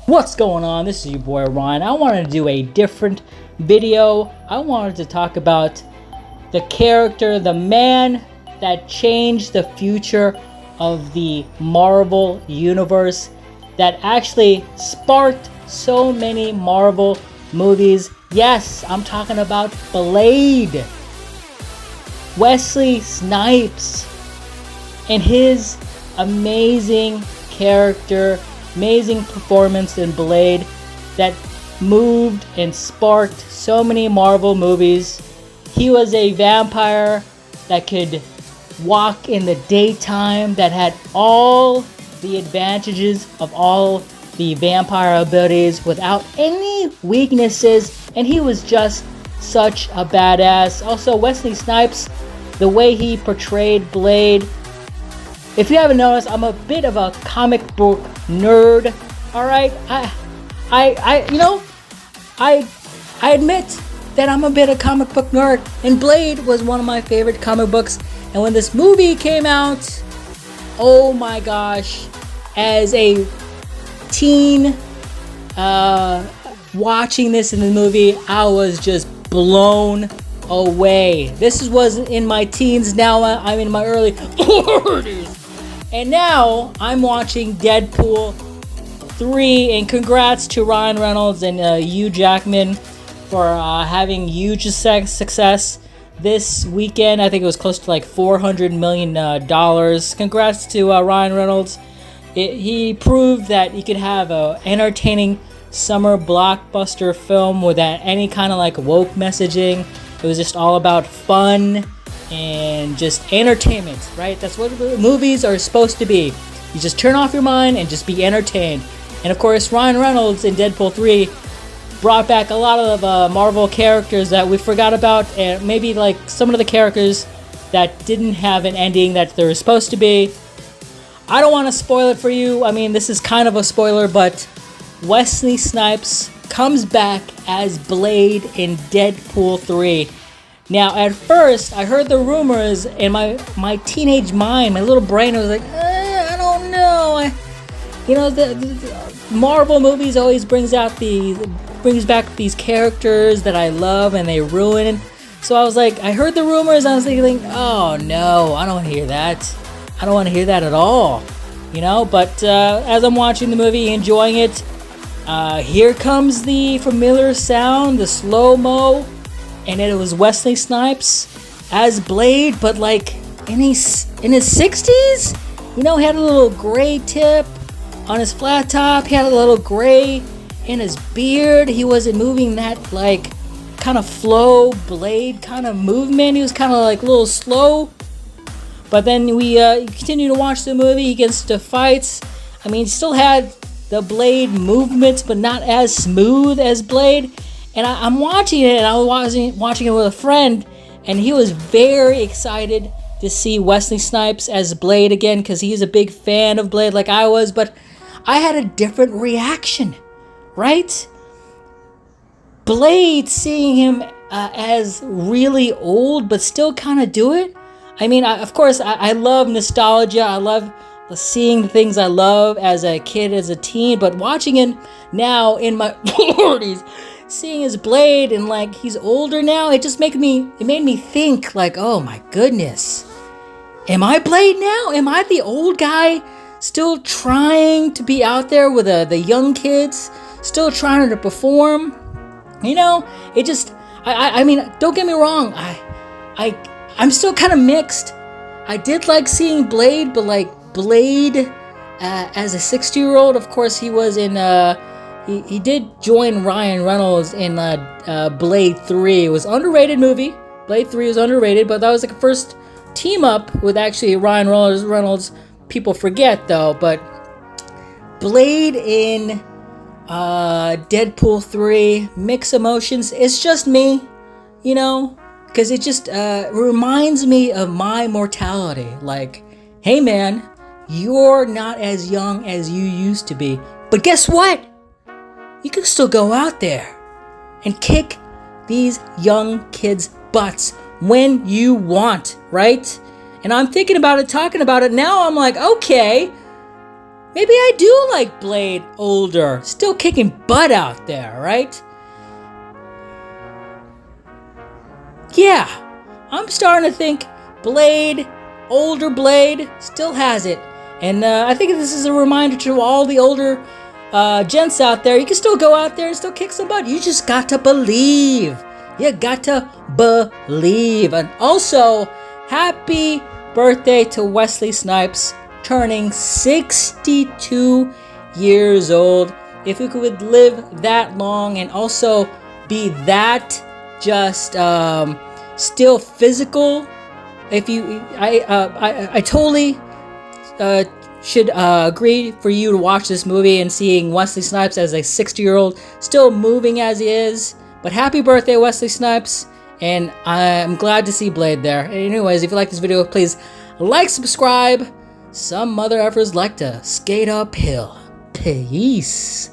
What's going on? This is your boy Ryan. I wanted to do a different video. I wanted to talk about the character, the man that changed the future of the Marvel Universe, that actually sparked so many Marvel movies. Yes, I'm talking about Blade. Wesley Snipes and his amazing character, amazing performance in Blade that moved and sparked so many Marvel movies. He was a vampire that could walk in the daytime, that had all the advantages of all the vampire abilities without any weaknesses, and he was just such a badass. Also, Wesley Snipes, the way he portrayed Blade. If you haven't noticed, I'm a bit of a comic book nerd. All right, I admit that I'm a bit of a comic book nerd, and Blade was one of my favorite comic books. And when this movie came out, oh my gosh, as a teen watching this in the movie, I was just blown away. This was in my teens. Now I'm in my early 40s. And now I'm watching Deadpool 3, and congrats to Ryan Reynolds and Hugh Jackman for having huge success this weekend. I think it was close to like $400 million. Congrats to Ryan Reynolds. He proved that he could have an entertaining summer blockbuster film without any kind of like woke messaging. It was just all about fun and just entertainment, right? That's what movies are supposed to be. You just turn off your mind and just be entertained. And of course, Ryan Reynolds in Deadpool 3 brought back a lot of Marvel characters that we forgot about, and maybe like some of the characters that didn't have an ending that they were supposed to be. I don't want to spoil it for you. I mean, this is kind of a spoiler, but Wesley Snipes comes back as Blade in Deadpool 3. Now, at first, I heard the rumors, and my teenage mind, my little brain was like, I don't know. The Marvel movies always brings back these characters that I love, and they ruin. So I was like, I heard the rumors, and I was thinking, oh no, I don't want to hear that. I don't want to hear that at all. But as I'm watching the movie, enjoying it, here comes the familiar sound, the slow-mo, and it was Wesley Snipes as Blade, but like in his 60s. He had a little gray tip on his flat top. He had a little gray in his beard. He wasn't moving that like kind of flow Blade kind of movement. He was kind of like a little slow. But then we continue to watch the movie. He gets to fights. I mean, he still had the Blade movements, but not as smooth as Blade. And I'm watching it, and I was watching it with a friend, and he was very excited to see Wesley Snipes as Blade again, because he's a big fan of Blade like I was. But I had a different reaction, right? Blade, seeing him as really old, but still kind of do it. I mean, of course, I love nostalgia. I love seeing the things I love as a kid, as a teen. But watching him now in my 40s, seeing his Blade and like he's older now, it made me think like, oh my goodness, am I Blade now? Am I the old guy still trying to be out there with the young kids, still trying to perform? It just, I mean, don't get me wrong, I'm still kind of mixed. I did like seeing Blade, but like Blade as a 60-year-old, of course, he was in he did join Ryan Reynolds in Blade 3. It was an underrated movie. Blade 3 was underrated, but that was like a first team up with actually Ryan Reynolds. People forget though, but Blade in Deadpool 3, mixed emotions. It's just me, because it just reminds me of my mortality. Like, hey man, you're not as young as you used to be, but guess what? You can still go out there and kick these young kids' butts when you want, right? And I'm thinking about it, talking about it now. I'm like, okay, maybe I do like Blade older, still kicking butt out there, right? Yeah, I'm starting to think Blade, older Blade, still has it. And I think this is a reminder to all the older gents out there. You can still go out there and still kick some butt. You just got to believe. You got to believe. And also, happy birthday to Wesley Snipes, turning 62 years old. If you could live that long and also be that just still physical, if you, I totally should agree for you to watch this movie and seeing Wesley Snipes as a 60-year-old, still moving as he is. But happy birthday, Wesley Snipes, and I'm glad to see Blade there. Anyways, if you like this video, please like, subscribe. Some mother effers like to skate uphill. Peace.